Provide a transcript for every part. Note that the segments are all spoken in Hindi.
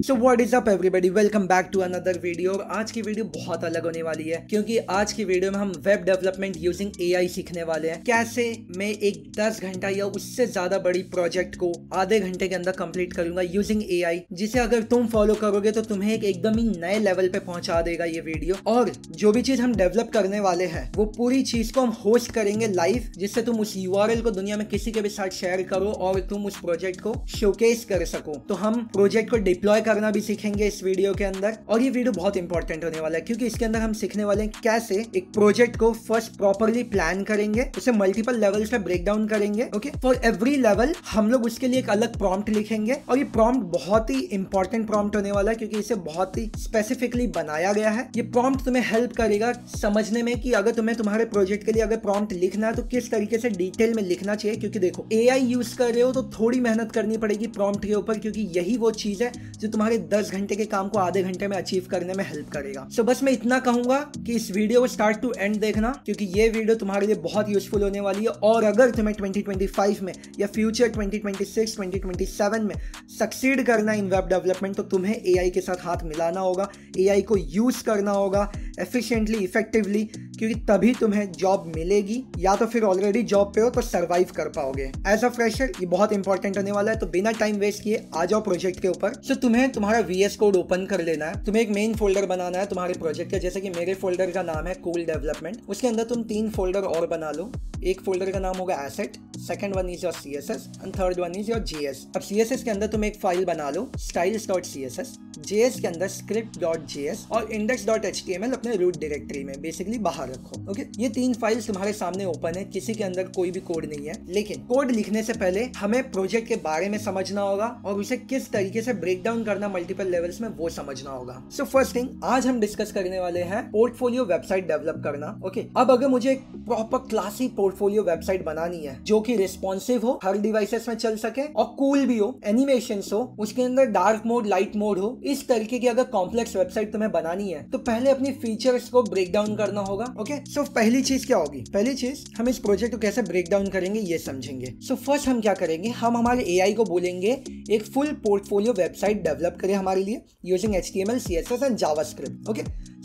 So what is up everybody, welcome back to another video. और आज की वीडियो बहुत अलग होने वाली है क्योंकि आज की वीडियो में हम वेब डेवलपमेंट यूजिंग एआई सीखने वाले हैं। कैसे मैं एक 10 घंटा या उससे ज्यादा बड़ी प्रोजेक्ट को आधे घंटे के अंदर कंप्लीट करूंगा यूजिंग एआई, जिसे अगर तुम फॉलो करोगे तो तुम्हें एक एकदम ही नए लेवल पे पहुंचा देगा ये वीडियो। और जो भी चीज हम डेवलप करने वाले हैं वो पूरी चीज को हम होस्ट करेंगे लाइव, जिससे तुम उस यूआरएल को दुनिया में किसी के भी साथ शेयर करो और तुम उस प्रोजेक्ट को शोकेस कर सको। तो हम प्रोजेक्ट को डिप्लॉय करना भी सीखेंगे इस वीडियो के अंदर। और ये वीडियो बहुत इंपॉर्टेंट होने वाला है क्योंकि इसके अंदर हम सीखने वाले हैं कैसे एक प्रोजेक्ट को फर्स्ट प्रॉपर्ली प्लान करेंगे, उसे मल्टीपल लेवल्स पे ब्रेक डाउन करेंगे। ओके, फॉर एवरी लेवल हम लोग उसके लिए एक अलग प्रॉम्प्ट लिखेंगे और ये प्रॉम्प्ट बहुत ही इंपॉर्टेंट प्रॉम्प्ट होने वाला है क्योंकि इसे बहुत ही स्पेसिफिकली बनाया गया है। ये प्रॉम्प्ट तुम्हें हेल्प करेगा समझने में कि अगर तुम्हें तुम्हारे प्रोजेक्ट के लिए अगर प्रॉम्प्ट लिखना है तो किस तरीके से डिटेल में लिखना चाहिए। क्योंकि देखो, एआई यूज कर रहे हो तो थोड़ी मेहनत करनी पड़ेगी प्रॉम्प्ट के ऊपर, क्योंकि यही वो चीज है जो तुम्हारे 10 घंटे के काम को आधे घंटे में अचीव करने में हेल्प करेगा। सो बस मैं इतना कहूंगा कि इस वीडियो को स्टार्ट टू एंड देखना क्योंकि ये वीडियो तुम्हारे लिए बहुत यूजफुल होने वाली है। और अगर तुम्हें 2025 में या फ्यूचर 2026 2027 में सक्सीड करना इन वेब डेवलपमेंट तो तुम्हें एआई के साथ हाथ मिलाना होगा, एआई को यूज करना होगा एफिशिएंटली, इफेक्टिवली, क्योंकि तभी तुम्हें जॉब मिलेगी। या तो फिर ऑलरेडी जॉब पे हो तो सरवाइव कर पाओगे एज अ फ्रेशर। ये बहुत इंपॉर्टेंट होने वाला है। तो बिना टाइम वेस्ट किए आ जाओ प्रोजेक्ट के ऊपर। सो तुम्हें तुम्हारा VS कोड ओपन कर लेना है। तुम्हें एक मेन फोल्डर बनाना है तुम्हारे प्रोजेक्ट का, जैसे कि मेरे फोल्डर का नाम है कूल डेवलपमेंट। उसके अंदर तुम 3 फोल्डर और बना लो। एक फोल्डर का नाम होगा asset, second one is your CSS and third one is your JS। अब CSS के अंदर तुम एक फाइल बना लो styles.css, JS के अंदर script.js और index.html अपने रूट डायरेक्टरी में बेसिकली बाहर रखो। ओके, ये 3 फाइल्स तुम्हारे सामने ओपन है, किसी के अंदर कोई भी कोड नहीं है। लेकिन कोड लिखने से पहले हमें प्रोजेक्ट के बारे में समझना होगा और उसे किस तरीके से ब्रेक डाउन करना मल्टीपल लेवल्स में वो समझना होगा। सो फर्स्ट थिंग आज हम डिस्कस करने वाले हैं पोर्टफोलियो वेबसाइट डेवलप करना। ओके, अब अगर मुझे एक प्रॉपर क्लासी पोर्टफोलियो वेबसाइट बनानी है जो कि रिस्पॉन्सिव हो, हर डिवाइसेस में चल सके और कूल भी हो, एनिमेशंस हो, उसके अंदर डार्क मोड, लाइट मोड हो, इस तरीके की अगर कॉम्प्लेक्स वेबसाइट तुम्हें बनानी है तो पहले अपनी फीचर्स को ब्रेक डाउन करना होगा। ओके, सो पहली चीज क्या होगी? पहली चीज हम इस प्रोजेक्ट को कैसे ब्रेक डाउन करेंगे ये समझेंगे। सो फर्स्ट हम क्या करेंगे, हम हमारे एआई को बोलेंगे एक फुल पोर्टफोलियो वेबसाइट डेवलप करे हमारे लिए using HTML, CSS and JavaScript. Okay,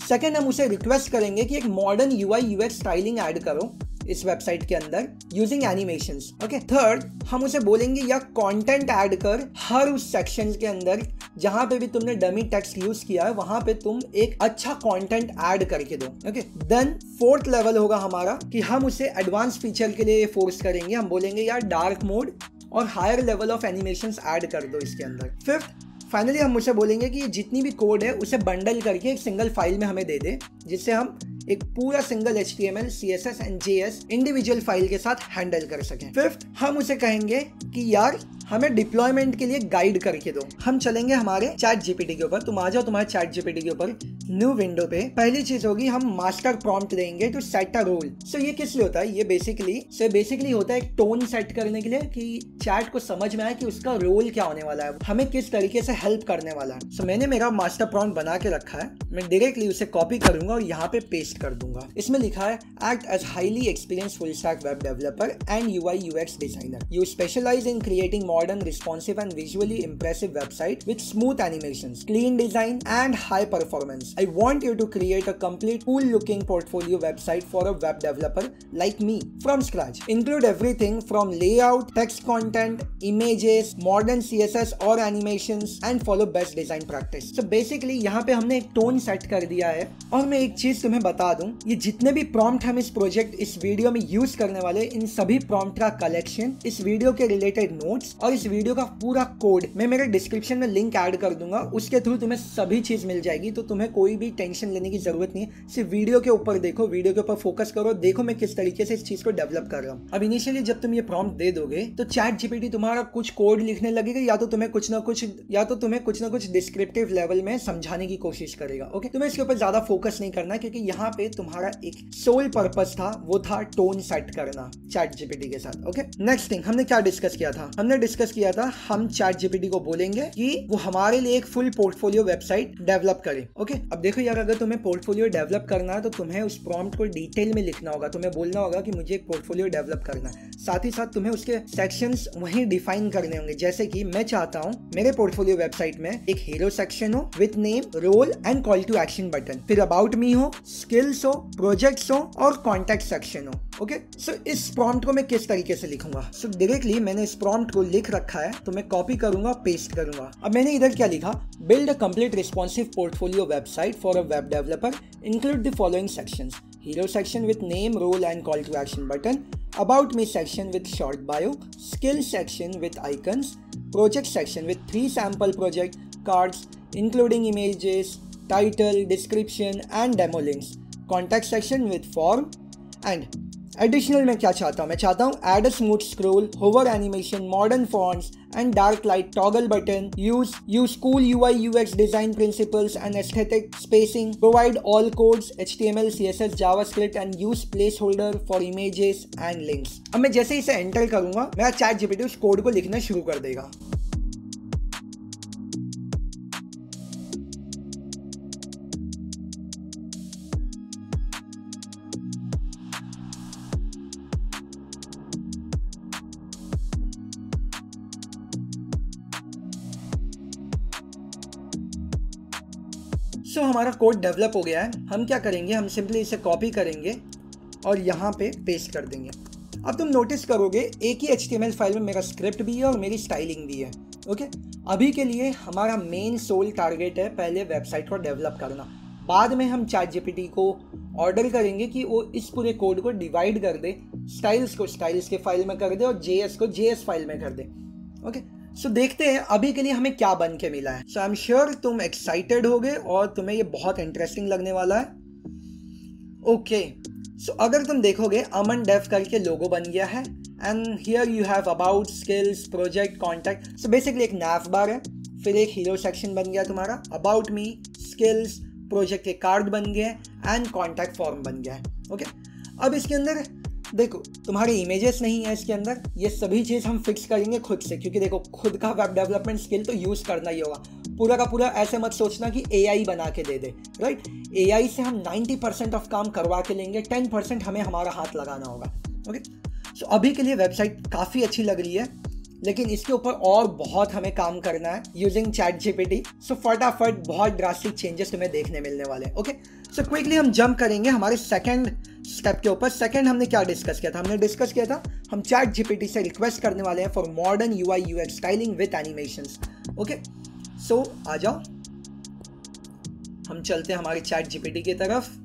second हम उसे रिक्वेस्ट करेंगे कि एक modern UI UX styling add करो इस वेबसाइट के अंदर यूजिंग एनिमेशंस। ओके, थर्ड हम उसे बोलेंगे या कंटेंट ऐड कर हर उस सेक्शन के अंदर जहां पे भी तुमने डमी टेक्स्ट यूज किया है वहां पे तुम एक अच्छा कंटेंट ऐड करके दो। ओके, देन फोर्थ लेवल होगा हमारा कि हम उसे एडवांस फीचर के लिए फोर्स करेंगे। हम बोलेंगे यार डार्क मोड और higher level of animations add कर दो इसके अंदर। फिफ्थ फाइनली हम उसे बोलेंगे कि जितनी भी कोड है उसे बंडल करके एक सिंगल फाइल में हमें दे दे, जिससे हम एक पूरा single HTML, CSS and JS individual file के साथ हैंडल कर सकें। फिफ्थ हम उसे कहेंगे कि यार हमें डिप्लॉयमेंट के लिए गाइड करके दो। हम चलेंगे हमारे ChatGPT के ऊपर। तुम आ जाओ तुम्हारे ChatGPT के ऊपर, न्यू विंडो पे। पहली चीज होगी हम मास्टर प्रॉम्प्ट देंगे टू सेट अ रोल। सो ये किस लिए होता है? ये बेसिकली होता है एक टोन सेट करने के लिए कि चैट को समझ में आए कि उसका रोल क्या होने वाला है, हमें किस तरीके से हेल्प करने वाला है। सो मैंने मेरा मास्टर प्रॉम्प्ट बना के रखा है। मैं डायरेक्टली उसे कॉपी करूंगा और यहाँ पे पेस्ट कर दूंगा। इसमें लिखा है act as highly experienced full stack web developer and UI UX designer. You specialize in creating modern, responsive and visually impressive website with smooth animations, clean design and high performance. I want you to create a complete cool looking portfolio website for a web developer like me from scratch. Include everything from layout, text content, images, modern CSS or animations and follow best design practice. So basically यहाँ पे हमने एक टोन सेट कर दिया है। और मैं एक चीज तुम्हें बता दूं, ये जितने भी प्रॉम्प्ट हम इस वीडियो में यूज करने वाले, इन सभी प्रॉम्प्ट का कलेक्शन, इस वीडियो के रिलेटेड नोट्स और इस वीडियो का पूरा कोड मैं मेरे डिस्क्रिप्शन में लिंक ऐड कर दूंगा। उसके थ्रू तुम्हें सभी चीज मिल जाएगी, तो तुम्हें कोई भी टेंशन लेने की जरूरत नहीं है। सिर्फ वीडियो के ऊपर देखो, वीडियो के ऊपर फोकस करो, देखो मैं किस तरीके से इस चीज को डेवलप कर रहा हूँ। अब इनिशियली जब तुम ये प्रॉम्प्ट दे दोगे तो ChatGPT तुम्हारा कुछ कोड लिखने लगेगा, या तो तुम्हें कुछ ना कुछ डिस्क्रिप्टिव लेवल में समझाने की कोशिश करेगा। ओके, तुम्हें इसके ऊपर ज्यादा फोकस नहीं करना क्योंकि यहाँ पे तुम्हारा एक सोल पर्पस था, वो था टोन सेट करना ChatGPT के साथ। ओके, नेक्स्ट थिंग हमने क्या डिस्कस किया था? हमने डिस्कस किया था हम ChatGPT को बोलेंगे कि वो हमारे लिए एक फुल पोर्टफोलियो वेबसाइट डेवलप करे। ओके, अब देखो यार, अगर तुम्हें पोर्टफोलियो डेवलप करना है तो तुम्हें उस प्रॉम्प्ट को डिटेल में लिखना होगा। तुम्हें बोलना होगा कि मुझे एक पोर्टफोलियो डेवलप करना है, साथ ही साथ तुम्हें उसके सेक्शंस वहीं डिफाइन करने होंगे। जैसे कि मैं चाहता हूँ मेरे पोर्टफोलियो वेबसाइट में एक हीरो सेक्शन हो with name, role and call to action button, फिर अबाउट मी हो, स्किल्स हो, प्रोजेक्ट्स हो और कॉन्टैक्ट सेक्शन हो। ओके, सो इस प्रॉम्प्ट को मैं किस तरीके से लिखूंगा? सो डायरेक्टली मैंने इस प्रॉम्प्ट को लिख रखा है, तो मैं कॉपी करूंगा, पेस्ट करूंगा। अब मैंने इधर क्या लिखा? Build a complete responsive portfolio website for a web developer, include the following sections: hero section with name, role and call to action button, about me section with short bio, skill section with icons, project section with 3 sample project cards including images, title, description and demo links, contact section with form and additional मैं क्या चाहता हूँ? मैं चाहता हूँ add a smooth scroll, hover animation, modern fonts and dark light toggle button, use cool UI UX design principles and aesthetic spacing, provide all codes HTML, CSS, JavaScript and use placeholder for images and links. अब मैं जैसे इसे एंटर करूंगा, मेरा चैट जीपीटी उस कोड को लिखना शुरू कर देगा। सो हमारा कोड डेवलप हो गया है। हम क्या करेंगे? हम सिंपली इसे कॉपी करेंगे और यहाँ पे पेस्ट कर देंगे। अब तुम नोटिस करोगे एक ही HTML फाइल में मेरा स्क्रिप्ट भी है और मेरी स्टाइलिंग भी है। ओके, अभी के लिए हमारा मेन सोल टारगेट है पहले वेबसाइट को डेवलप करना। बाद में हम चैट जीपीटी को ऑर्डर करेंगे कि वो इस पूरे कोड को डिवाइड कर दे, स्टाइल्स को स्टाइल्स के फाइल में कर दे और JS को JS फाइल में कर दे। ओके, सो देखते हैं अभी के लिए हमें क्या बन के मिला है। सो आई एम श्योर तुम एक्साइटेड होगे और तुम्हें ये बहुत इंटरेस्टिंग लगने वाला है। ओके, सो अगर तुम देखोगे अमन डेव करके लोगो बन गया है and here you have about, skills, project, contact. So basically एक नैव बार है, फिर एक हीरो सेक्शन बन गया तुम्हारा, अबाउट मी, स्किल्स, प्रोजेक्ट के कार्ड बन गए एंड कॉन्टैक्ट फॉर्म बन गया है। ओके, अब इसके अंदर देखो तुम्हारे इमेजेस नहीं है इसके अंदर, ये सभी चीज़ हम फिक्स करेंगे खुद से, क्योंकि देखो खुद का वेब डेवलपमेंट स्किल तो यूज़ करना ही होगा। पूरा का पूरा ऐसे मत सोचना कि AI बना के दे दे, राइट? AI से हम 90% ऑफ काम करवा के लेंगे, 10% हमें हमारा हाथ लगाना होगा। ओके, सो अभी के लिए वेबसाइट काफ़ी अच्छी लग रही है, लेकिन इसके ऊपर और बहुत हमें काम करना है यूजिंग चैट जीपीटी। सो फटाफट बहुत ड्रास्टिक चेंजेस तुम्हें देखने मिलने वाले हैं। ओके, सो क्विकली हम जंप करेंगे हमारे सेकंड स्टेप के ऊपर। सेकंड हमने क्या डिस्कस किया था? हमने डिस्कस किया था हम चैट जीपीटी से रिक्वेस्ट करने वाले हैं for modern UI UX styling with animations. Okay, so आ जाओ, हम चलते हैं हमारे चैट जीपीटी की तरफ।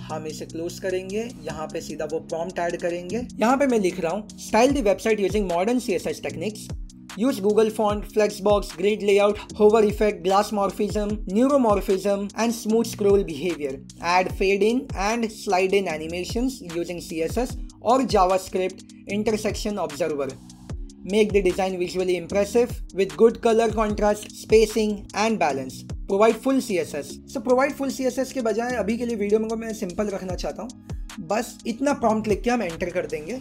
हम इसे क्लोज करेंगे, यहाँ पे सीधा वो प्रॉम्प्ट ऐड करेंगे। यहाँ पे मैं लिख रहा हूँ style the website using modern CSS techniques, use Google font, flexbox, grid layout, hover effect, glass morphism, neuromorphism and smooth scroll behavior. Add fade in and slide in animations using CSS or JavaScript intersection observer. Make the design visually impressive with good color contrast, spacing and balance. Provide full CSS. So provide full CSS के बजाय अभी के लिए वीडियो में मैं सिंपल रखना चाहता हूँ। बस इतना प्रॉम्प्ट लिख के हम एंटर कर देंगे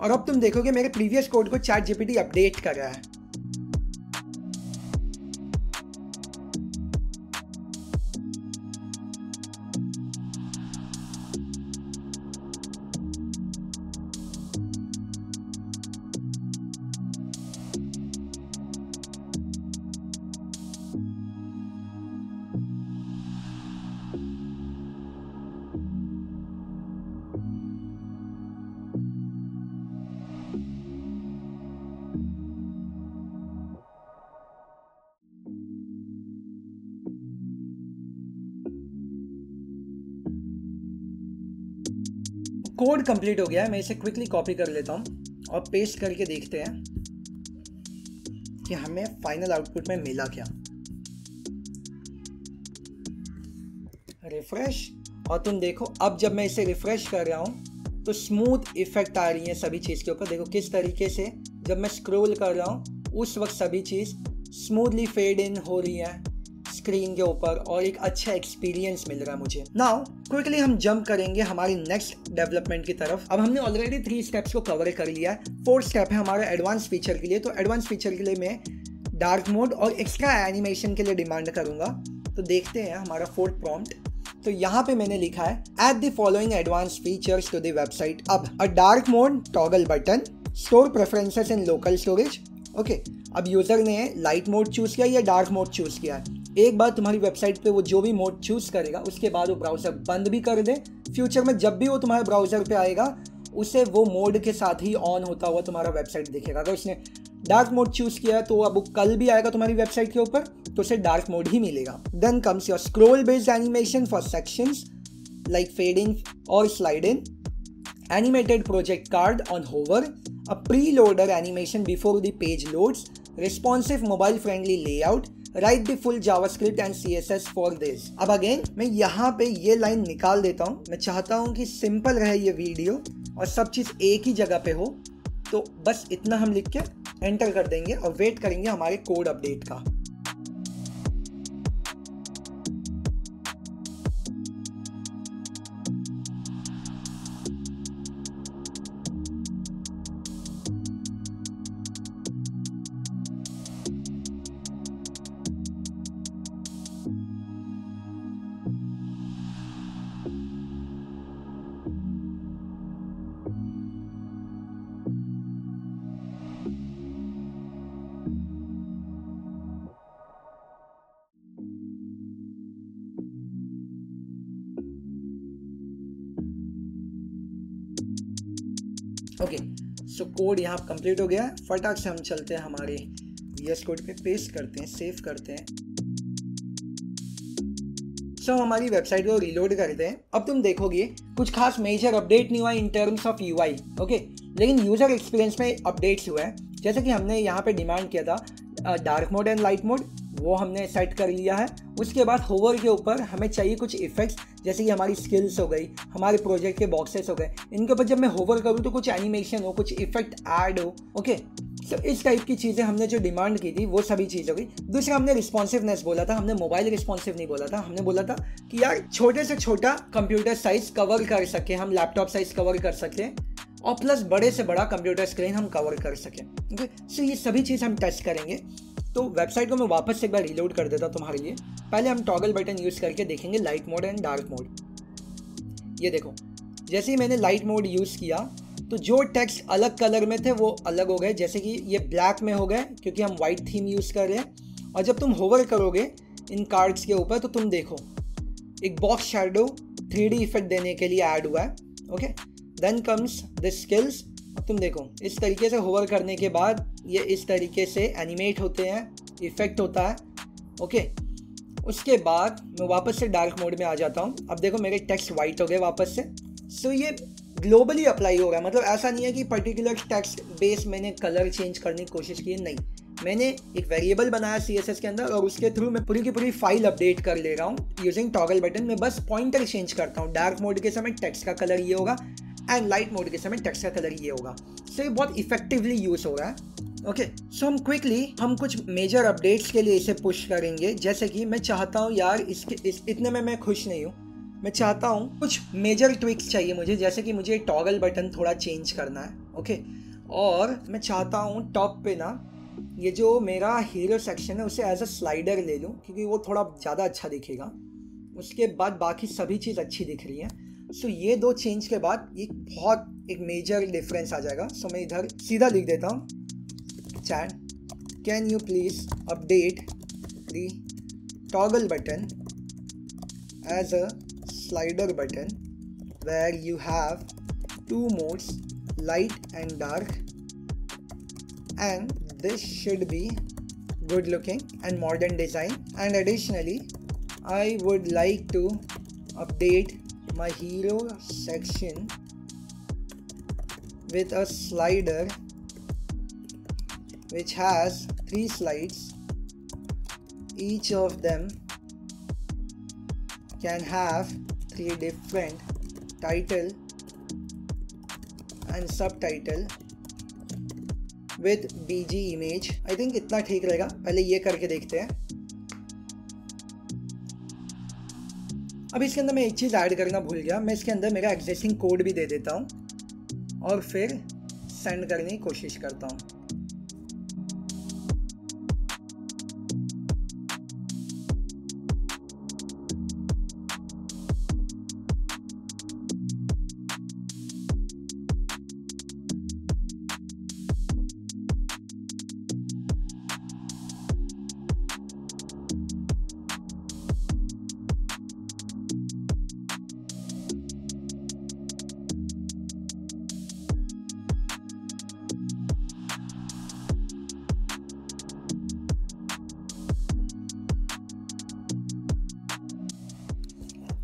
और अब तुम देखोगे मेरे प्रीवियस कोड को चैट जीपीटी अपडेट कर रहा है। कोड कंप्लीट हो गया है, मैं इसे क्विकली कॉपी कर लेता हूँ और पेस्ट करके देखते हैं कि हमें फाइनल आउटपुट में मिला क्या। रिफ्रेश, और तुम देखो अब जब मैं इसे रिफ्रेश कर रहा हूँ तो स्मूथ इफेक्ट आ रही है सभी चीज़ के ऊपर। देखो किस तरीके से जब मैं स्क्रॉल कर रहा हूँ उस वक्त सभी चीज़ स्मूथली फेड इन हो रही है स्क्रीन के ऊपर और एक अच्छा एक्सपीरियंस मिल रहा है मुझे। नाउ क्विकली हम जंप करेंगे हमारी नेक्स्ट डेवलपमेंट की तरफ। अब हमने ऑलरेडी 3 स्टेप्स को कवर कर लिया है। 4th स्टेप है हमारा एडवांस फीचर के लिए। तो एडवांस फीचर के लिए मैं डार्क मोड और एक्स्ट्रा एनिमेशन के लिए डिमांड करूंगा। तो देखते हैं हमारा फोर्थ प्रॉम्प्ट। तो यहाँ पे मैंने लिखा है add the following advance features to the website. अब a dark mode toggle button, store preferences in local storage. Okay, अब यूजर ने लाइट मोड चूज किया या डार्क मोड चूज किया है। एक बार तुम्हारी वेबसाइट पे वो जो भी मोड चूज करेगा उसके बाद वो ब्राउजर बंद भी कर दे, फ्यूचर में जब भी वो तुम्हारे ब्राउजर पे आएगा उसे वो मोड के साथ ही ऑन होता हुआ तुम्हारा वेबसाइट दिखेगा। अगर उसने डार्क मोड चूज किया तो अब वो कल भी आएगा तुम्हारी वेबसाइट के ऊपर तो उसे डार्क मोड ही मिलेगा। Then comes your scroll based animation for sections like fade in और slide in, animated project card on hover, a preloader animation before the page loads, responsive mobile friendly layout, write the full JavaScript and CSS for this। अब अगेन मैं यहाँ पे ये लाइन निकाल देता हूँ। मैं चाहता हूँ कि सिंपल रहे ये वीडियो और सब चीज़ एक ही जगह पे हो, तो बस इतना हम लिख के एंटर कर देंगे और वेट करेंगे हमारे कोड अपडेट का। ओके, सो कोड यहाँ कंप्लीट हो गया। फटाक से हम चलते हैं हमारे VS कोड पे, पेस्ट करते हैं, सेव करते हैं। सो हमारी वेबसाइट को रीलोड करते हैं। अब तुम देखोगे कुछ खास मेजर अपडेट नहीं हुआ in terms of UI, okay, लेकिन यूजर एक्सपीरियंस में अपडेट्स हुआ है। जैसे कि हमने यहाँ पे डिमांड किया था dark mode and light mode, वो हमने सेट कर लिया है। उसके बाद होवर के ऊपर हमें चाहिए कुछ इफेक्ट्स, जैसे कि हमारी स्किल्स हो गई, हमारे प्रोजेक्ट के बॉक्सेस हो गए, इनके ऊपर जब मैं होवर करूँ तो कुछ एनिमेशन हो, कुछ इफेक्ट ऐड हो। ओके, तो इस टाइप की चीज़ें हमने जो डिमांड की थी वो सभी चीज़ हो गई। दूसरा हमने रिस्पॉन्सिवनेस बोला था, हमने मोबाइल रिस्पॉन्सिव नहीं बोला था। हमने बोला था कि यार छोटे से छोटा कंप्यूटर साइज कवर कर सके, हम लैपटॉप साइज कवर कर सकें और प्लस बड़े से बड़ा कंप्यूटर स्क्रीन हम कवर कर सकें। ओके, सो ये सभी चीज़ हम टेस्ट करेंगे। तो वेबसाइट को मैं वापस से एक बार रीलोड कर देता हूँ तुम्हारे लिए। पहले हम टॉगल बटन यूज़ करके देखेंगे light mode and dark mode. ये देखो, जैसे ही मैंने लाइट मोड यूज़ किया तो जो टेक्स्ट अलग कलर में थे वो अलग हो गए, जैसे कि ये ब्लैक में हो गए क्योंकि हम वाइट थीम यूज़ कर रहे हैं। और जब तुम होवर करोगे इन कार्ड्स के ऊपर तो तुम देखो एक बॉक्स शैडो 3D इफेक्ट देने के लिए ऐड हुआ है। Okay, then comes the skills. अब तुम देखो इस तरीके से होवर करने के बाद ये इस तरीके से एनिमेट होते हैं, इफेक्ट होता है। ओके, उसके बाद मैं वापस से डार्क मोड में आ जाता हूँ। अब देखो मेरे टेक्स्ट वाइट हो गए वापस से। सो ये ग्लोबली अप्लाई हो रहा है, मतलब ऐसा नहीं है कि पर्टिकुलर टेक्स्ट बेस मैंने कलर चेंज करने की कोशिश की है, नहीं, मैंने एक वेरिएबल बनाया CSS के अंदर और उसके थ्रू मैं पूरी की पूरी फाइल अपडेट कर ले रहा हूँ यूजिंग टॉगल बटन। मैं बस पॉइंटर चेंज करता हूँ, डार्क मोड के समय टेक्स्ट का कलर ये होगा एंड लाइट मोड के समय टेक्स्ट का कलर ये होगा। सो ये बहुत इफेक्टिवली यूज हो रहा है। ओके, सो हम क्विकली हम कुछ मेजर अपडेट्स के लिए इसे पुश करेंगे। जैसे कि मैं चाहता हूँ यार इतने में मैं खुश नहीं हूँ, मैं चाहता हूँ कुछ मेजर ट्विक्स चाहिए मुझे, जैसे कि मुझे टॉगल बटन थोड़ा चेंज करना है। ओके, और मैं चाहता हूँ टॉप पे ना ये जो मेरा हीरो सेक्शन है उसे एज अ स्लाइडर ले लूँ क्योंकि वो थोड़ा ज़्यादा अच्छा दिखेगा। उसके बाद बाकी सभी चीज़ अच्छी दिख रही है। सो ये दो चेंज के बाद एक मेजर डिफरेंस आ जाएगा। सो मैं इधर सीधा लिख देता हूँ, chat can you please update the toggle button as a slider button where you have 2 modes, light and dark, and this should be good looking and modern design. And additionally I would like to update my hero section with a slider which has 3 slides. Each of them can have 3 different title and subtitle with BG image. I think इतना ठीक रहेगा। पहले ये करके देखते हैं। अब इसके अंदर मैं एक चीज़ ऐड करना भूल गया, मैं इसके अंदर मेरा एग्जिस्टिंग कोड भी दे देता हूँ और फिर सेंड करने की कोशिश करता हूँ।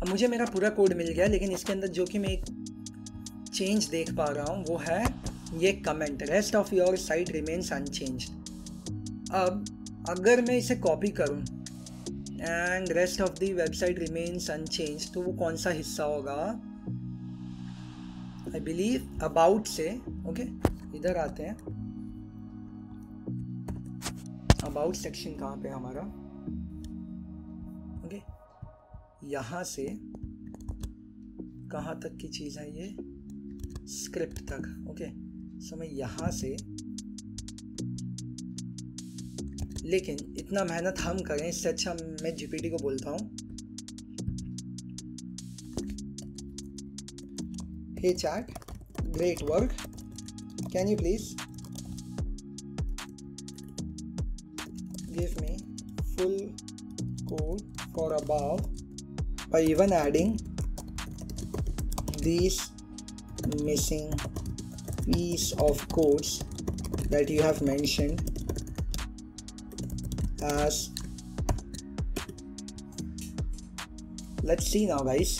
मुझे मेरा पूरा कोड मिल गया, लेकिन इसके अंदर जो कि मैं एक चेंज देख पा रहा हूँ वो है ये comment, rest of your site remains unchanged. अब अगर मैं इसे कॉपी करूँ and rest of the website remains unchanged, तो वो कौन सा हिस्सा होगा? आई बिलीव अबाउट से। ओके, इधर आते हैं। अबाउट सेक्शन कहाँ पे हमारा? ओके, यहाँ से कहाँ तक की चीज़ है ये? स्क्रिप्ट तक। ओके, सो मैं यहाँ से, लेकिन इतना मेहनत हम करें इससे अच्छा मैं जीपीटी को बोलता हूँ, hey chat, great work, can you please give me full code for above by even adding these missing piece of codes that you have mentioned as. Let's see now, guys.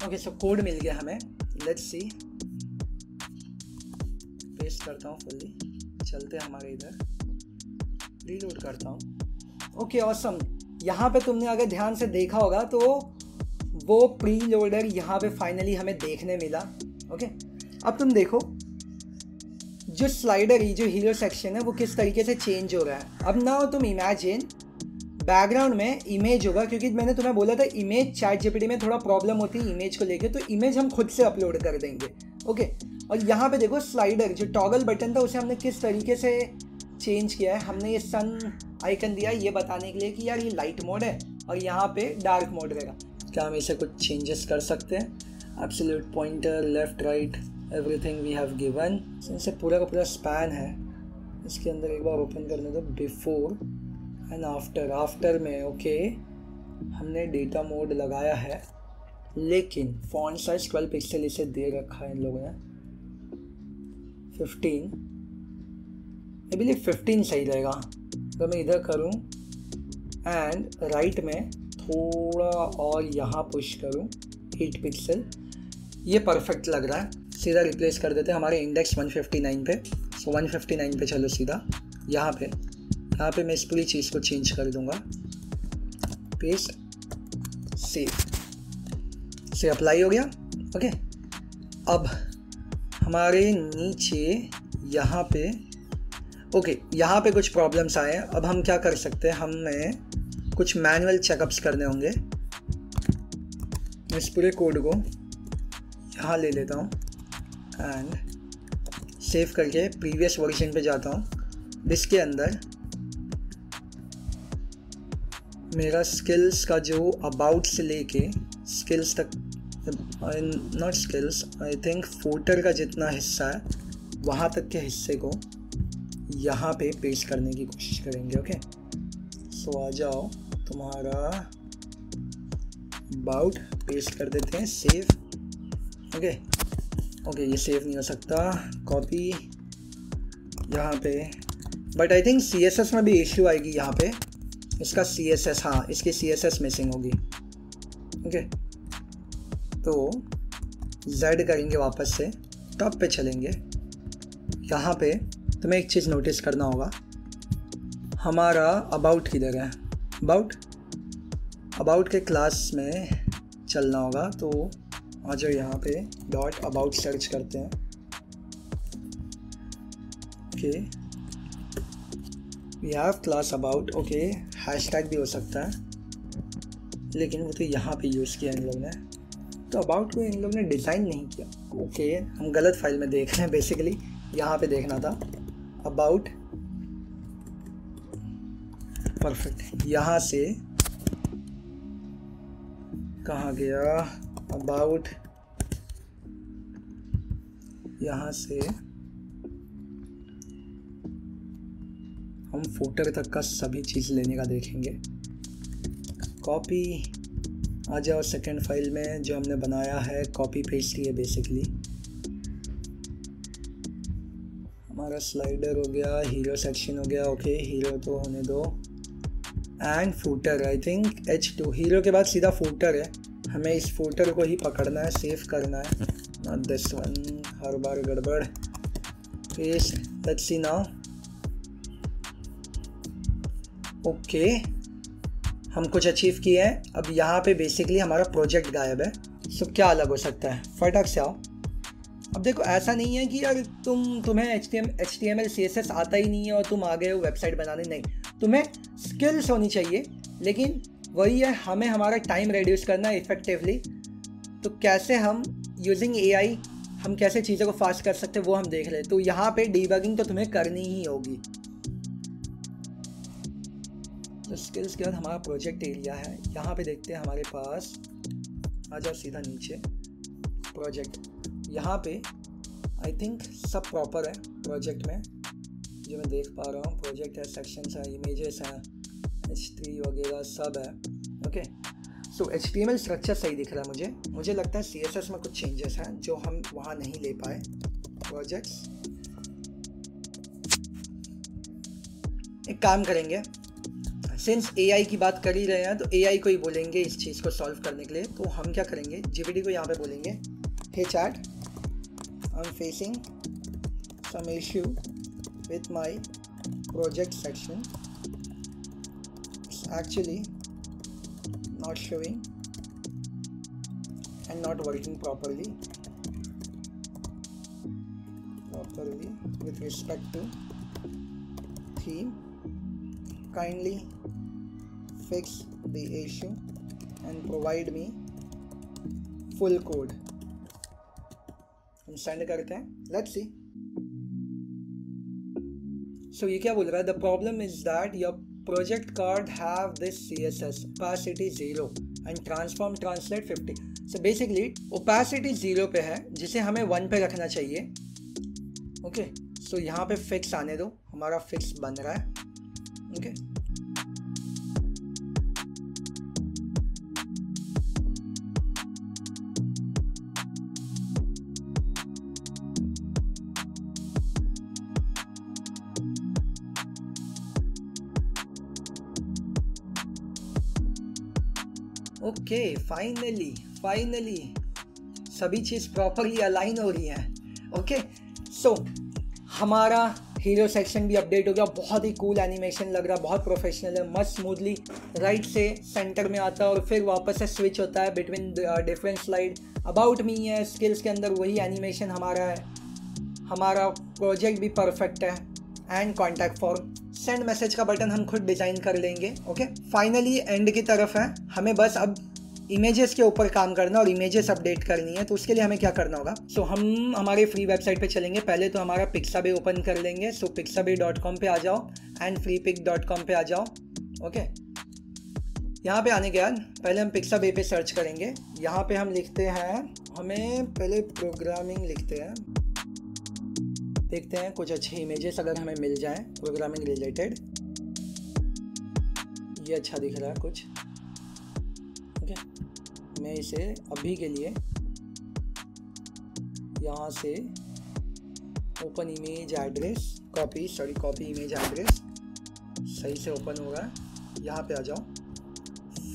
Okay, so code मिल गया हमें। लेट्स सी, पेस्ट करता हूँ फुल्ली, चलते हैं हमारे इधर, रीलोड करता हूँ। Okay, awesome. यहाँ पे तुमने अगर ध्यान से देखा होगा तो वो प्री लोडर यहाँ पे फाइनली हमें देखने मिला। ओके, अब तुम देखो जो स्लाइडर जो हीरो सेक्शन है वो किस तरीके से चेंज हो रहा है। अब ना तुम इमेजिन बैकग्राउंड में इमेज होगा, क्योंकि मैंने तुम्हें बोला था इमेज चैट जीपीटी में थोड़ा प्रॉब्लम होती है इमेज को लेके, तो इमेज हम खुद से अपलोड कर देंगे। ओके, और यहाँ पे देखो स्लाइडर जो टॉगल बटन था उसे हमने किस तरीके से चेंज किया है। हमने ये सन आइकन दिया ये बताने के लिए कि यार ये लाइट मोड है और यहाँ पे डार्क मोड रहेगा। क्या हम इसे कुछ चेंजेस कर सकते हैं? Absolute pointer, left right, everything we have given. इनसे पूरा का पूरा स्पैन है। इसके अंदर एक बार ओपन करने दो, बिफोर एंड आफ्टर। आफ्टर में ओके हमने डेटा मोड लगाया है, लेकिन फॉन्ट साइज 12 पिक्सल इसे दे रखा है इन लोगों ने। 15, आई बिलीव 15 सही रहेगा। तो मैं इधर करूं एंड राइट में थोड़ा और यहाँ पुश करूं 8 पिक्सल, ये परफेक्ट लग रहा है। सीधा रिप्लेस कर देते हैं हमारे इंडेक्स 159 पे। सो 159 पे चलो सीधा यहाँ पे मैं इस पूरी चीज़ को चेंज कर दूंगा। पेस्ट, सेव, से अप्लाई हो गया। ओके, अब हमारे नीचे यहाँ पे ओके यहाँ पे कुछ प्रॉब्लम्स आए हैं। अब हम क्या कर सकते हैं, हमें कुछ मैनुअल चेकअप्स करने होंगे। मैं इस पूरे कोड को यहाँ ले लेता हूँ एंड सेव करके प्रीवियस वर्जन पे जाता हूँ। जिसके अंदर मेरा स्किल्स का जो अबाउट से लेके स्किल्स तक, not skills, I think footer का जितना हिस्सा है वहाँ तक के हिस्से को यहाँ पे पेस्ट करने की कोशिश करेंगे। ओके, सो आ जाओ, तुम्हारा अबाउट पेस्ट कर देते हैं, सेव। ओके, ये सेव नहीं हो सकता, कॉपी यहाँ पे, बट आई थिंक CSS में भी इश्यू आएगी यहाँ पे। इसका CSS, हाँ इसकी CSS मिसिंग होगी। ओके, तो Z करेंगे, वापस से टॉप पे चलेंगे। यहाँ पे तुम्हें एक चीज़ नोटिस करना होगा, हमारा अबाउट किधर है? अबाउट के क्लास में चलना होगा। तो आ जाओ यहाँ पे डॉट अबाउट सर्च करते हैं। Okay, we have class about. Okay, hashtag भी हो सकता है, लेकिन वो तो यहाँ पे यूज़ किया इन लोगों ने। तो अबाउट को इन लोगों ने डिज़ाइन नहीं किया। ओके, हम गलत फाइल में देख रहे हैं, बेसिकली यहाँ पे देखना था अबाउट। परफेक्ट, यहाँ से कहाँ गया, अबाउट, यहाँ से हम फुटर तक का सभी चीज़ लेने का देखेंगे। कॉपी, आ जाओ सेकेंड फाइल में जो हमने बनाया है, कॉपी पेस्ट ही है बेसिकली। हमारा स्लाइडर हो गया, हीरो सेक्शन हो गया, ओके हीरो तो होने दो, and footer, I think H2, hero के बाद सीधा फूटर है, हमें इस फूटर को ही पकड़ना है, सेव करना है, नॉट दिस वन, हर बार गड़बड़। Paste, let's see now, okay हम कुछ अचीव किए हैं। अब यहाँ पे बेसिकली हमारा प्रोजेक्ट गायब है। सो क्या अलग हो सकता है, फटाक से आओ। अब देखो ऐसा नहीं है कि यार तुम्हें HTML CSS आता ही नहीं है और तुम आ गए हो वेबसाइट बनाने, नहीं, तुम्हें स्किल्स होनी चाहिए, लेकिन वही है, हमें हमारा टाइम रिड्यूस करना है इफेक्टिवली। तो कैसे हम यूजिंग AI हम कैसे चीज़ों को फास्ट कर सकते हैं वो हम देख लें। तो यहाँ पे डीबगिंग तो तुम्हें करनी ही होगी। तो स्किल्स के बाद हमारा प्रोजेक्ट एरिया है, यहाँ पे देखते हैं हमारे पास, आ जाओ सीधा नीचे, प्रोजेक्ट, यहाँ पे आई थिंक सब प्रॉपर है प्रोजेक्ट में, जो मैं देख पा रहा हूँ। प्रोजेक्ट है, सेक्शंस हैं, इमेजेस हैं, H3 वगैरह सब है, ओके। सो HTML स्ट्रक्चर सही दिख रहा है मुझे लगता है CSS में कुछ चेंजेस हैं जो हम वहाँ नहीं ले पाए। प्रोजेक्ट्स, एक काम करेंगे, सिंस AI की बात कर ही रहे हैं तो AI को ही बोलेंगे इस चीज़ को सॉल्व करने के लिए। तो हम क्या करेंगे, GPT को यहाँ पे बोलेंगे, hey chat, I am facing some issue with my project section, it's actually not showing and not working properly with respect to theme, kindly fix the issue and provide me full code। हम सेंड करते हैं, लेट्स सी। सो ये क्या बोल रहा है, the problem is that your project card have this CSS opacity 0 and transform translate 50। So basically opacity 0 पे है जिसे हमें 1 पे रखना चाहिए, ओके। सो यहाँ पे फिक्स आने दो, हमारा फिक्स बन रहा है, ओके। ओके फाइनली सभी चीज़ प्रॉपरली अलाइन हो रही है, ओके। सो हमारा हीरो सेक्शन भी अपडेट हो गया, बहुत ही कूल एनिमेशन लग रहा है, बहुत प्रोफेशनल है, मस्त स्मूथली राइट से सेंटर में आता है और फिर वापस से स्विच होता है between different slide. About me है, स्किल्स के अंदर वही एनिमेशन हमारा है, हमारा प्रोजेक्ट भी परफेक्ट है, and contact form, send message का बटन हम खुद डिज़ाइन कर लेंगे, ओके। फाइनली एंड की तरफ है, हमें बस अब इमेजेस के ऊपर काम करना और इमेजेस अपडेट करनी है। तो उसके लिए हमें क्या करना होगा, सो हम हमारे फ्री वेबसाइट पे चलेंगे, पहले तो हमारा पिक्साबे ओपन कर लेंगे। सो pixabay.com पे आ जाओ एंड freepik.com पे आ जाओ, ओके। यहाँ पे आने के बाद पहले हम पिक्साबे पे सर्च करेंगे। यहाँ पे हम लिखते हैं, हमें पहले प्रोग्रामिंग लिखते हैं, देखते हैं कुछ अच्छे इमेजेस अगर हमें मिल जाएं प्रोग्रामिंग रिलेटेड। ये अच्छा दिख रहा है कुछ, ओके। मैं इसे अभी के लिए यहाँ से open image address, copy image address सही से ओपन होगा। यहाँ पे आ जाओ,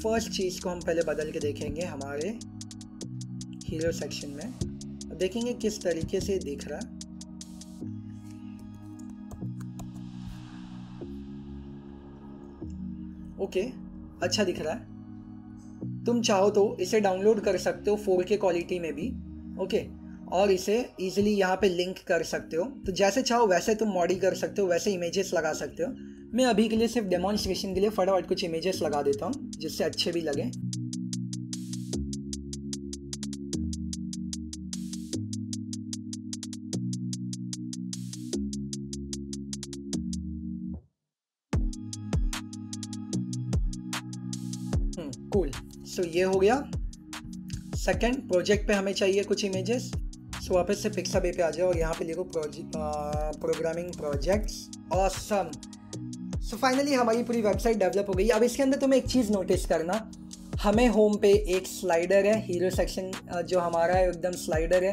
फर्स्ट चीज़ को हम पहले बदल के देखेंगे हमारे हीरो सेक्शन में, देखेंगे किस तरीके से दिख रहा है। ओके, अच्छा दिख रहा है। तुम चाहो तो इसे डाउनलोड कर सकते हो 4K क्वालिटी में भी, ओके, और इसे इजीली यहाँ पे लिंक कर सकते हो। तो जैसे चाहो वैसे तुम मॉडी कर सकते हो, वैसे इमेजेस लगा सकते हो। मैं अभी के लिए सिर्फ डेमोन्स्ट्रेशन के लिए फटाफट कुछ इमेजेस लगा देता हूँ जिससे अच्छे भी लगे। कूल। सो ये हो गया। सेकंड प्रोजेक्ट पे हमें चाहिए कुछ इमेजेस। सो वापस से पिक्साबे पे आ जाओ और यहाँ पे लिखो programming projects. Awesome. So finally हमारी पूरी वेबसाइट डेवलप हो गई। अब इसके अंदर तुम्हें एक चीज़ नोटिस करना, हमें होम पे एक स्लाइडर है, हीरो सेक्शन जो हमारा है एकदम स्लाइडर है।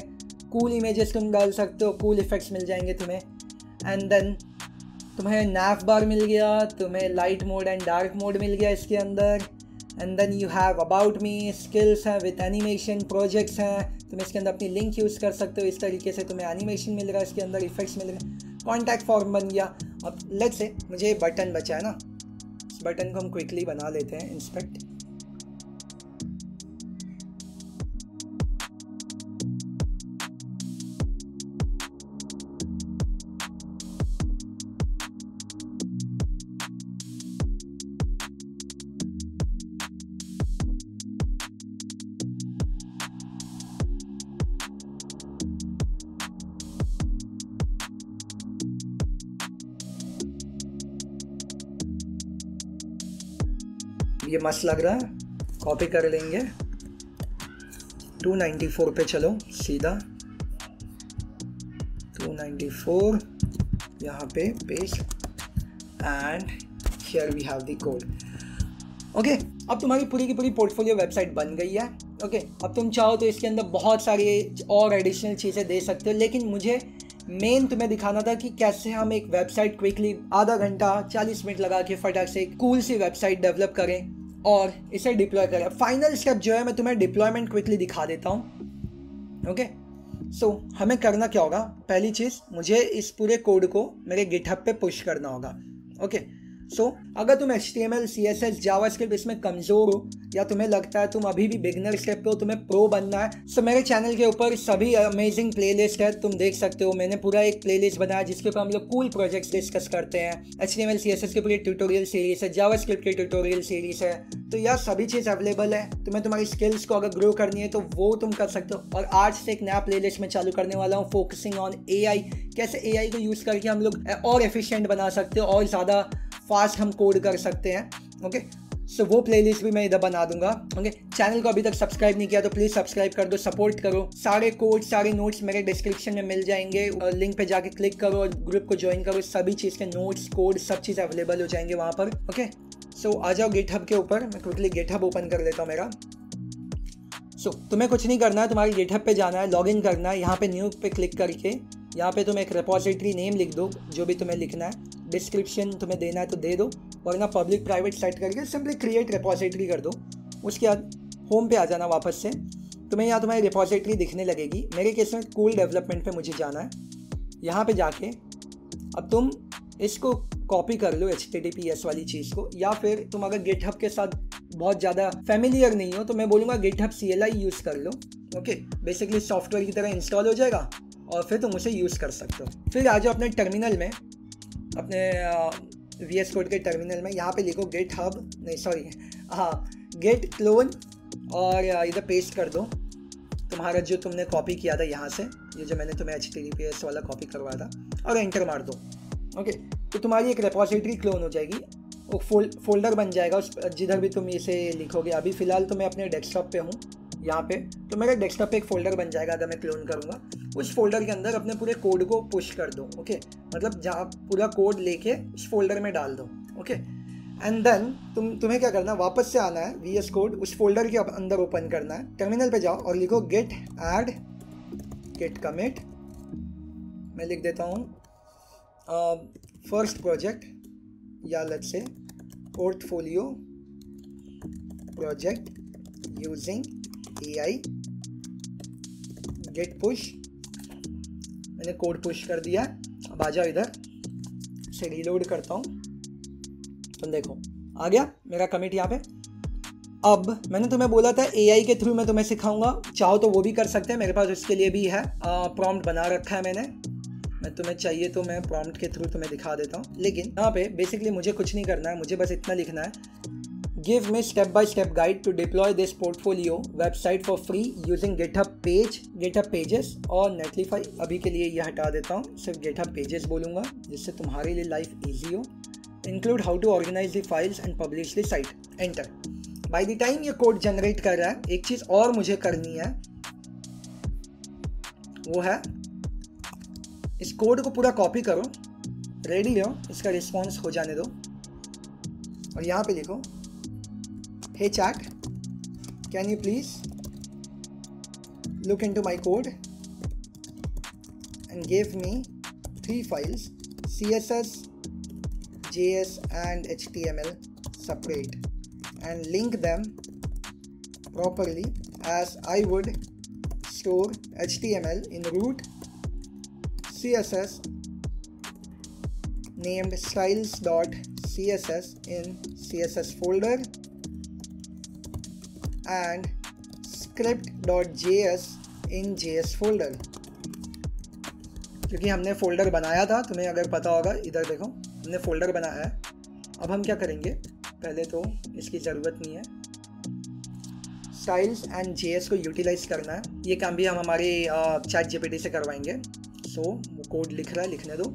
कूल इमेजेस तुम डाल सकते हो, कूल इफेक्ट्स मिल जाएंगे तुम्हें। एंड देन तुम्हें नैव बार मिल गया, तुम्हें light mode and dark mode मिल गया इसके अंदर। And then you have about me, skills हैं विथ एनिमेशन, प्रोजेक्ट्स हैं, तुम इसके अंदर अपनी लिंक यूज़ कर सकते हो। इस तरीके से तुम्हें एनिमेशन मिल रहा है, इसके अंदर इफेक्ट्स मिल रहे हैं, कॉन्टैक्ट फॉर्म बन गया। अब लेट्स से मुझे बटन बचा है ना, इस बटन को हम क्विकली बना लेते हैं, इंस्पेक्ट। ये मस्त लग रहा है, कॉपी कर लेंगे। 294 पे चलो सीधा, 294 यहाँ पे paste and here we have the code. Okay, अब तुम्हारी पूरी की पूरी पोर्टफोलियो वेबसाइट बन गई है। ओके, अब तुम चाहो तो इसके अंदर बहुत सारी और एडिशनल चीज़ें दे सकते हो, लेकिन मुझे मेन तुम्हें दिखाना था कि कैसे हम एक वेबसाइट क्विकली आधा घंटा 40 मिनट लगा के फटाक से एक कूल सी वेबसाइट डेवलप करें और इसे डिप्लॉय करें। फाइनल स्टेप जो है मैं तुम्हें डिप्लॉयमेंट क्विकली दिखा देता हूँ। ओके, सो हमें करना क्या होगा, पहली चीज़ मुझे इस पूरे कोड को मेरे गिटहब पे पुश करना होगा। ओके, सो अगर तुम HTML, CSS, जावास्क्रिप्ट इसमें कमज़ोर हो या तुम्हें लगता है तुम अभी भी बिगनर स्टेप पे हो, तुम्हें प्रो बनना है, सो मेरे चैनल के ऊपर सभी अमेजिंग प्लेलिस्ट है, तुम देख सकते हो। मैंने पूरा एक प्लेलिस्ट बनाया जिसके ऊपर हम लोग कूल प्रोजेक्ट्स डिस्कस करते हैं। HTML, CSS के पूरी ट्यूटोरियल सीरीज़ है, जावास्क्रिप्ट की ट्यूटोरियल सीरीज़ है, तो यह सभी चीज़ अवेलेबल है। तुम्हें तुम्हारी स्किल्स को अगर ग्रो करनी है तो वो तुम कर सकते हो। और आज से एक नया प्लेलिस्ट मैं चालू करने वाला हूँ, फोकसिंग ऑन AI, कैसे AI को यूज़ करके हम लोग और एफिशिएंट बना सकते हो और ज़्यादा फास्ट हम कोड कर सकते हैं। ओके, सो वो प्लेलिस्ट भी मैं इधर बना दूंगा। ओके, चैनल को अभी तक सब्सक्राइब नहीं किया तो प्लीज़ सब्सक्राइब कर दो, सपोर्ट करो। सारे कोड, सारे नोट्स मेरे डिस्क्रिप्शन में मिल जाएंगे, लिंक पे जाके क्लिक करो और ग्रुप को ज्वाइन करो। सभी चीज़ के नोट्स, कोड, सब चीज़ अवेलेबल हो जाएंगे वहाँ पर। ओके, सो आ जाओ गिटहब के ऊपर। मैं क्विकली गिटहब ओपन कर लेता हूँ मेरा। सो तुम्हें कुछ नहीं करना है, तुम्हारे गिटहब पे जाना है, लॉगिन करना है, यहाँ पे न्यू पे क्लिक करके यहाँ पे तुम एक रिपोजिटरी नेम लिख दो, जो भी तुम्हें लिखना है। डिस्क्रिप्शन तुम्हें देना है तो दे दो, वरना पब्लिक प्राइवेट सेट करके सिंपली क्रिएट रिपोजिटरी कर दो। उसके बाद होम पे आ जाना वापस से, तुम्हें यहाँ तुम्हारी रिपोजिटरी दिखने लगेगी। मेरे केस में कूल डेवलपमेंट पे मुझे जाना है। यहाँ पे जाके अब तुम इसको कॉपी कर लो, HTTPS वाली चीज़ को, या फिर तुम अगर गिटहब के साथ बहुत ज़्यादा फेमिलियर नहीं हो तो मैं बोलूँगा गिटहब CLI यूज़ कर लो। ओके, बेसिकली सॉफ्टवेयर की तरह इंस्टॉल हो जाएगा और फिर तुम उसे यूज़ कर सकते हो। फिर आ जाओ अपने टर्मिनल में, अपने VS कोड के टर्मिनल में, यहाँ पे लिखो गेट क्लोन और इधर पेस्ट कर दो तुम्हारा जो तुमने कॉपी किया था यहाँ से, ये जो मैंने तुम्हें HTTPS वाला कॉपी करवाया था, और एंटर मार दो। ओके, तो तुम्हारी एक रिपोजिटरी क्लोन हो जाएगी, वो फोल्डर बन जाएगा उस जिधर भी तुम इसे लिखोगे। अभी फ़िलहाल तो मैं अपने डेस्कटॉप पे हूँ यहाँ पे, तो मेरे डेस्कटॉप पे एक फ़ोल्डर बन जाएगा अगर मैं क्लोन करूँगा। उस फोल्डर के अंदर अपने पूरे कोड को पुश कर दो। ओके, मतलब जहाँ पूरा कोड लेके उस फोल्डर में डाल दो। ओके, एंड देन तुम्हें क्या करना है, वापस से आना है, VS कोड उस फोल्डर के अंदर ओपन करना है। टर्मिनल पे जाओ और लिखो git add git commit, मैं लिख देता हूँ फर्स्ट प्रोजेक्ट, या let's say portfolio project using AI git push. मैंने कोड पुश कर दिया। अब आ जाओ इधर से, रीलोड करता हूँ, तुम देखो आ गया मेरा कमिट यहाँ पे। अब मैंने तुम्हें बोला था AI के थ्रू मैं तुम्हें सिखाऊंगा, चाहो तो वो भी कर सकते हैं, मेरे पास उसके लिए भी है, प्रॉम्प्ट बना रखा है मैंने। मैं तुम्हें चाहिए तो मैं प्रॉम्प्ट के थ्रू तुम्हें दिखा देता हूँ, लेकिन यहाँ पे बेसिकली मुझे कुछ नहीं करना है, मुझे बस इतना लिखना है, give me step by step guide to deploy this portfolio website for free using GitHub Pages और नेटलीफाई। अभी के लिए ये हटा देता हूँ, सिर्फ गिटहब पेजेस बोलूँगा जिससे तुम्हारे लिए लाइफ ईजी हो। Include how to organise the files and publish the site, enter. By the time ये कोड जनरेट कर रहा है, एक चीज और मुझे करनी है, वो है इस कोड को पूरा कॉपी करो, रेडी हो, इसका रिस्पॉन्स हो जाने दो और यहाँ पे लिखो hey chat can you please look into my code and give me 3 files CSS, JS and HTML separate and link them properly as I would store HTML in root, CSS named styles.css in CSS folder and script.js in JS folder। क्योंकि हमने फोल्डर बनाया था, तुम्हें अगर पता होगा, इधर देखो हमने फोल्डर बनाया है। अब हम क्या करेंगे, पहले तो इसकी ज़रूरत नहीं है, स्टाइल्स एंड JS को यूटिलाइज करना है। ये काम भी हम हमारे चैट GPT से करवाएंगे। सो वो कोड लिख रहा है, लिखने दो।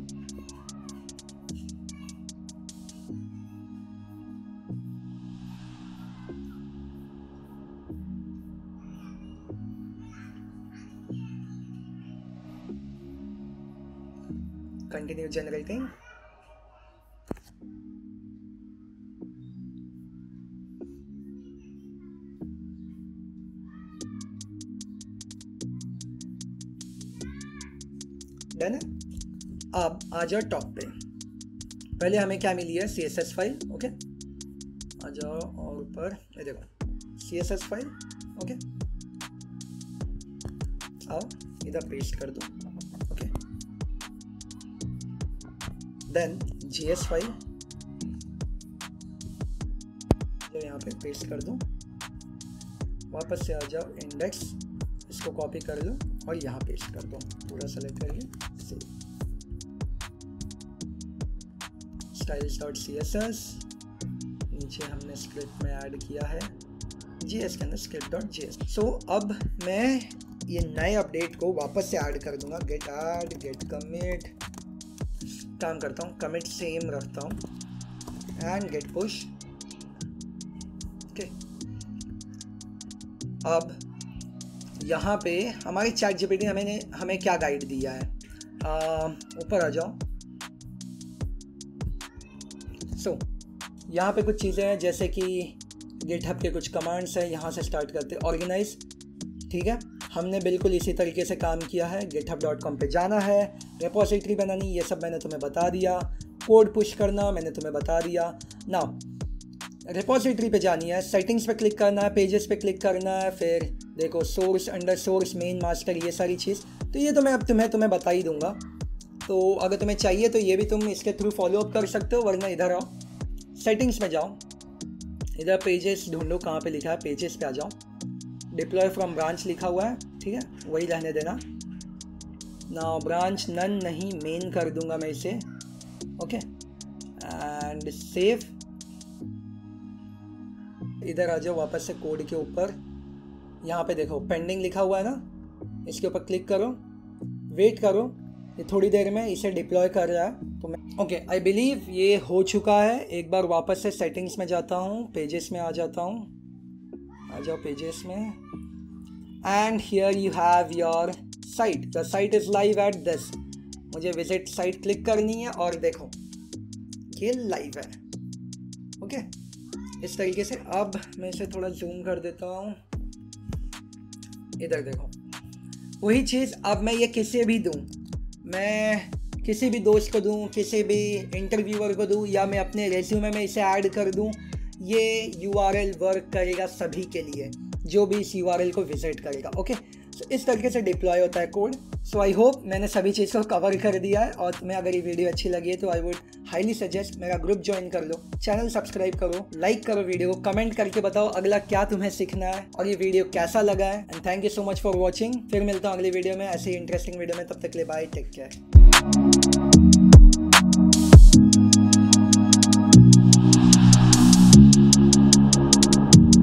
Continue generating. डन है। अब आ जाओ टॉप पे। पहले हमें क्या मिली है, CSS फाइल। ओके, आ जाओ और ऊपर ये देखो CSS फाइल। ओके, आओ इधर पेस्ट कर दो। देन JS फाइल जो यहाँ पे पेस्ट कर दो, वापस से आ जाओ इंडेक्स, इसको कॉपी कर लो और यहाँ पेस्ट कर दो, पूरा सेलेक्ट करिए, सेव। styles.css नीचे हमने स्क्रिप्ट में ऐड किया है, JS के अंदर script.js। सो अब मैं ये नए अपडेट को वापस से ऐड कर दूंगा, गेट ऐड, गेट कमिट, काम करता हूँ, कमिट सेम रखता हूँ एंड गेट पुश। ओके, अब यहाँ पे हमारी चैट GPT हमें क्या गाइड दिया है, ऊपर आ जाओ। सो यहाँ पे कुछ चीज़ें हैं, जैसे कि गिटहब के कुछ कमांड्स हैं, यहाँ से स्टार्ट करते, ऑर्गेनाइज। ठीक है, हमने बिल्कुल इसी तरीके से काम किया है। github.com पे जाना है, रेपोजिटरी बनानी, ये सब मैंने तुम्हें बता दिया। कोड पुश करना मैंने तुम्हें बता दिया। नाउ रेपोजिटरी पे जानी है, सेटिंग्स पे क्लिक करना है, पेजेस पे क्लिक करना है, फिर देखो source, under source, main, master, ये सारी चीज़। तो ये तो मैं अब तुम्हें बता ही दूंगा। तो अगर तुम्हें चाहिए तो ये भी तुम इसके थ्रू फॉलो अप कर सकते हो, वरना इधर आओ, सेटिंग्स में जाओ, इधर पेजेस ढूंढो, कहाँ पे लिखा है, पेजेस पे आ जाओ, डिप्लॉय फ्रॉम ब्रांच लिखा हुआ है, ठीक है, वही रहने देना। नाउ ब्रांच नन नहीं, मेन कर दूंगा मैं इसे। Okay, and save. इधर आ जाओ वापस से कोड के ऊपर, यहाँ पे देखो पेंडिंग लिखा हुआ है ना, इसके ऊपर क्लिक करो, वेट करो, ये थोड़ी देर में इसे डिप्लॉय कर रहा है। तो मैं ओके, आई बिलीव ये हो चुका है। एक बार वापस से सेटिंग्स में जाता हूँ, पेजेस में आ जाता हूँ, आ जाओ पेजेस में, and here you have your site. The site is live at this. मुझे विजिट साइट क्लिक करनी है और देखो ये लाइव है। ओके, इस तरीके से। अब मैं इसे थोड़ा जूम कर देता हूँ, इधर देखो वही चीज़। अब मैं ये किसे भी दूँ, मैं किसी भी दोस्त को दूँ, किसी भी इंटरव्यूअर को दूँ, या मैं अपने रेज्यूमे में इसे ऐड कर दूँ, ये URL वर्क करेगा सभी के लिए जो भी इस URL को विजिट करेगा। ओके, सो इस तरीके से डिप्लॉय होता है कोड। सो आई होप मैंने सभी चीज़ को कवर कर दिया है, और तुम्हें अगर ये वीडियो अच्छी लगी है तो आई वुड हाईली सजेस्ट मेरा ग्रुप ज्वाइन कर लो, चैनल सब्सक्राइब करो, लाइक करो वीडियो को, कमेंट करके बताओ अगला क्या तुम्हें सीखना है और ये वीडियो कैसा लगा है। And thank you so much for watching. फिर मिलता हूँ अगली वीडियो में ऐसे ही इंटरेस्टिंग वीडियो में, तब तक के लिए बाय, टेक केयर।